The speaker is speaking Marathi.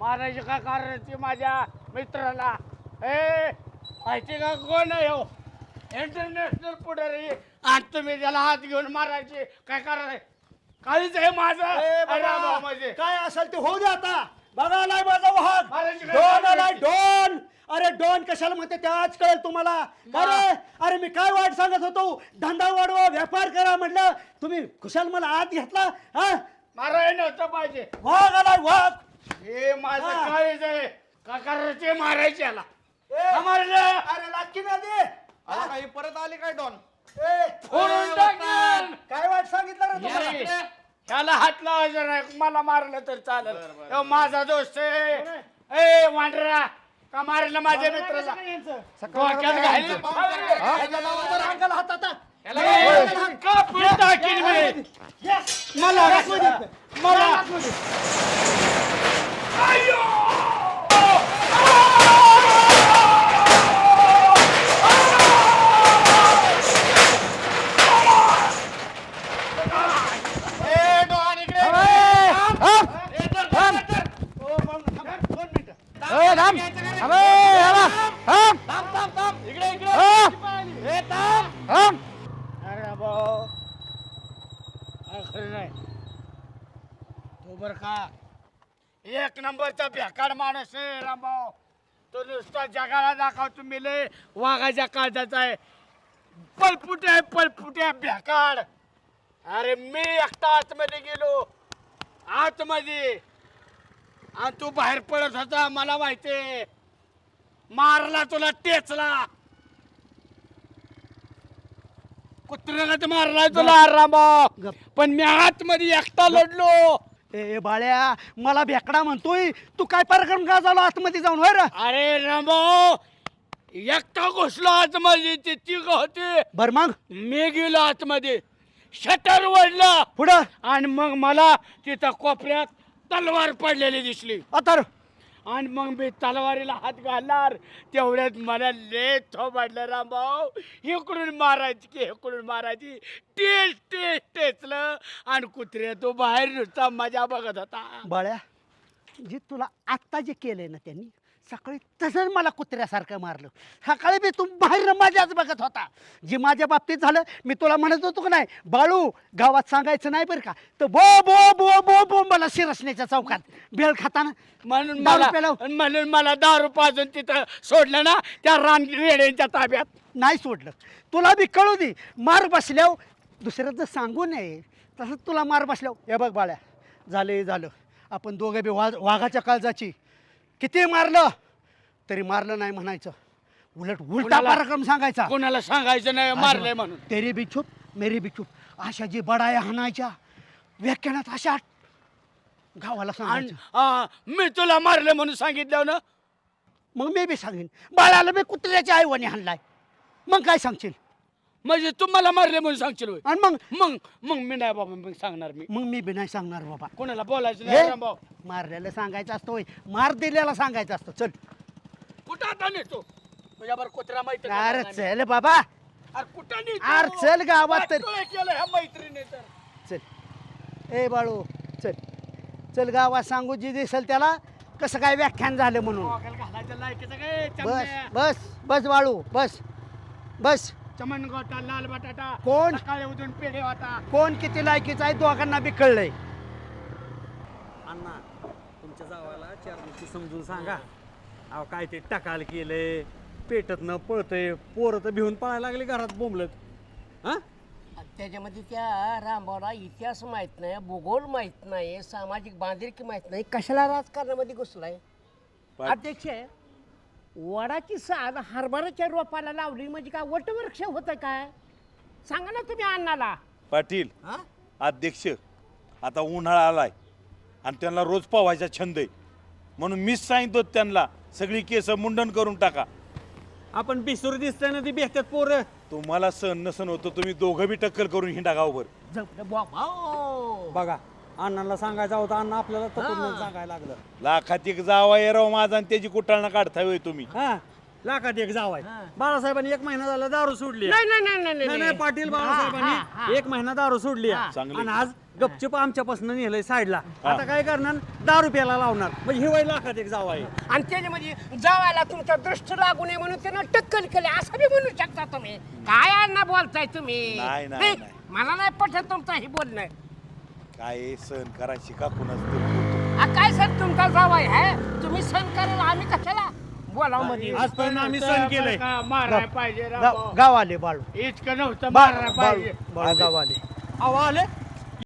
मारायची का करायची माझ्या मित्राला? ए माहिती का कोण आहे हो? इंटरनॅशनल पुढारी आणि तुम्ही त्याला हात घेऊन मारायचे काय करायचं? काहीच आहे माझं. अरे बाबा, म्हणजे काय असेल ते होऊ दे आता. बघा आलाय माझा वाहन. मारायची काय डॉन करायची? आलाय डॉन. अरे डॉन कशाला म्हणते ते आज कळेल तुम्हाला. अरे अरे मी काय वाईट सांगत होतो, धंदा वाढवा व्यापार करा म्हटलं, तुम्ही कुशाल मला आत घेतला. हा मारायला नव्हतं पाहिजे. वाघ आलाय वाघ. हे माझं हा. काहीच आहे का करायचे मारायचे याला. ए, मारलं अरे लाटकी ना दे. आता काही परत आले काय डॉन? ए, फोडून टाकेन. काय वाईट सांगितलं रे तुम्हाला? ये. त्याला हात लावायचा नाही, मला मारलं तर चालेल. ह्यो माझा दोस्त आहे. ए वांडरा, का मारलं माझ्या मित्राला? डोक्यात घालीन. अंगाला हात आता. याला का पिळून टाकीन मी? मला मला अय्यो! ए डॉन इकडे. इकडे इकडे. अरे भाऊ, खरं नाही तो बर का एक नंबरचा बेकार माणूस आहे रामभाऊ. तो नुसता जगाला दाखवतो मी लय वाघाच्या काळजाचा आहे. पलपुट्या आहे, पलपुट्या बेकार. अरे मी एकटा आतमध्ये गेलो, आतमध्ये, आणि तू बाहेर पडत होता. मला माहितीये, मारला तुला, टेचला, कुत्र्यानं तर मारलाय तुला रामभाऊ. पण मी आतमध्ये एकटा लढलो. ए बाळ्या, मला भेकडा म्हणतोय, तू काय पराक्रम का झाला आतमध्ये जाऊन होय रे? अरे रामभाऊ, एकटा घुसलो आतमध्ये, ते तिघ होते. बर मग मी गेलो आतमध्ये, शटर वडलं, पुढं आणि मग मला तिथं कोपऱ्यात तलवार पडलेली दिसली. आता आणि मग मी तलवारीला हात घालणार, तेवढ्यात मला लय थोबाडलं रामभाऊ. इकडून मारायची की इकडून मारायची, टेचलं, आणि कुत्रे तो बाहेर नुसता मजा बघत होता. बाळ्या, जे तुला आत्ता जे केलंय ना त्यांनी, सकाळी तसंच मला कुत्र्यासारखं मारलं. सकाळी मी तू बाहेर माझ्याच बघत होता. जे माझ्या बाबतीत झालं, मी तुला म्हणत होतो का नाही, बाळू गावात सांगायचं नाही बरं का, तर बो बो बो बो बो मला शिरसण्याच्या चौकात भेळ खाताना म्हणून दारू प्यायला- म्हणून मला दारू पाजून तिथं सोडलं ना, त्या रेड्यांच्या ताब्यात. नाही सोडलं. तुला बी कळू दे, मार बसल्यावर दुसऱ्याचं सांगू नये, तसंच तुला मार बसल्यावर. हे बघ बाळ्या, झालं, आपण दोघं बी वाघाच्या काळजाची. किती मारलं तरी मारलं नाही म्हणायचं, उलटा कुणाला- पराक्रम सांगायचा. कोणाला सांगायचं नाही मारलंय म्हणून. तेरी बी चुप मेरी बी चुप, अशा जी बडाया हाणायच्या व्याख्यानात, अशा गावाला आणि सांगायचं. मी तुला मारलं म्हणून सांगितलं ना. मग मी बी सांगेन, बाळाला मी कुत्र्याच्या आईवाने हाणलाय, मग काय सांगशील? म्हणजे तुम्हाला मारले म्हणून सांगशील होय? आणि मग मग मग मी नाही बाबा, मग सांगणार मी. मग मी बी नाही सांगणार बाबा. कोणाला बोलायचं हे नाही रामभाऊ. मारलेलं सांगायचं असतं होय, मार दिलेला सांगायचं असतं. चल कुठं आता नेतो तुझ्यावर कुत्रा माहिती अरे चल बाबा, कुठं नेतो? अरे चल गावात तर. वाटोळं केलं ह्या मैत्रिणी तर. चल ए बाळू, चल गावात सांगू जी दिसेल त्याला कसं काय व्याख्यान झालं म्हणून. गॉगल घालायचं लायकीचं काय? बस चमण्या. बस बस बाळू, बस. चमन गोटा, लाल बटाटा, कोण? सकाळी उठून पेढे होता. कोण किती लायकीचा आहे दोघांना बी कळलंय. अण्णा, तुमच्या जावाला 4 दिवशी समजून सांगा. अहो काय ते टकाल केलंय, पेटत न पळतंय, पोरं तर भिवून पळायला लागले घरात बोंबलत. हा त्याच्यामध्ये त्या रामभाऊला इतिहास माहित नाही, भूगोल माहित नाही, सामाजिक बांधिलकी माहित नाही, कशाला राजकारणामध्ये घुसलाय? अध्यक्ष, वडाची साल हरभऱ्याच्या रोपाला लावली म्हणजे काय वटवृक्ष होतं काय? सांगा ना तुम्ही अण्णाला. पाटील, हा? अध्यक्ष, आता उन्हाळा आलाय आणि त्यांना रोज पोहायचा छंद आहे, म्हणून मीच सांगतो त्यांना सगळी केस मुंडन करून टाका. आपण बिसूर दिसतंय ना ती भेटतात पोरं. तुम्हाला सहन नसन होतं, तुम्ही दोघं बी टक्कल करून हिंडा गावभर. जमलं बाबा. बघा, अण्णाला सांगायचा होता, अण्णा आपल्याला तत्त्वज्ञान सांगायला लागलं. लाखात एक जावा राव माझा आणि त्याची कुटाळणं काढताय होय तुम्ही. हा लाखात एक जावाय हा. बाळासाहेबांनी 1 महिना झाला दारू सोडली नाही नाही नाही नाही नाही नाही पाटील हा, हा, हा. बाळासाहेबांनी 1 महिना दारू सोडली हा. चांगली. आणि आज गपचूप आमच्यापासून नेलंय साईडला आता काय करणार दारू प्यायला लावणार म्हणजे हिवाय लाखात एक जावाय आणि त्याच्यामध्ये जावायला तुमचा दृष्ट लागू नये म्हणून त्यानं टक्कल केले असं बी म्हणू शकता तुम्ही काय अण्णा बोलताय तुम्ही नाही, नाही, नाही, नाही. मला नाही पटत तुमचं हे बोलणं काय सहन करायची का कुणाच तरी बोलतो. काय सर तुमचा जावाय आहे तुम्ही सण करायला आम्ही कशाला बोलाव मध्ये आजपर्यंत आम्ही सण केलंय मारायला पाहिजे रामभाऊ. गाव आले बाळू इतकं नव्हतं बाळ मारायला बाळू पाहिजे बाळू गाव आले अहो आले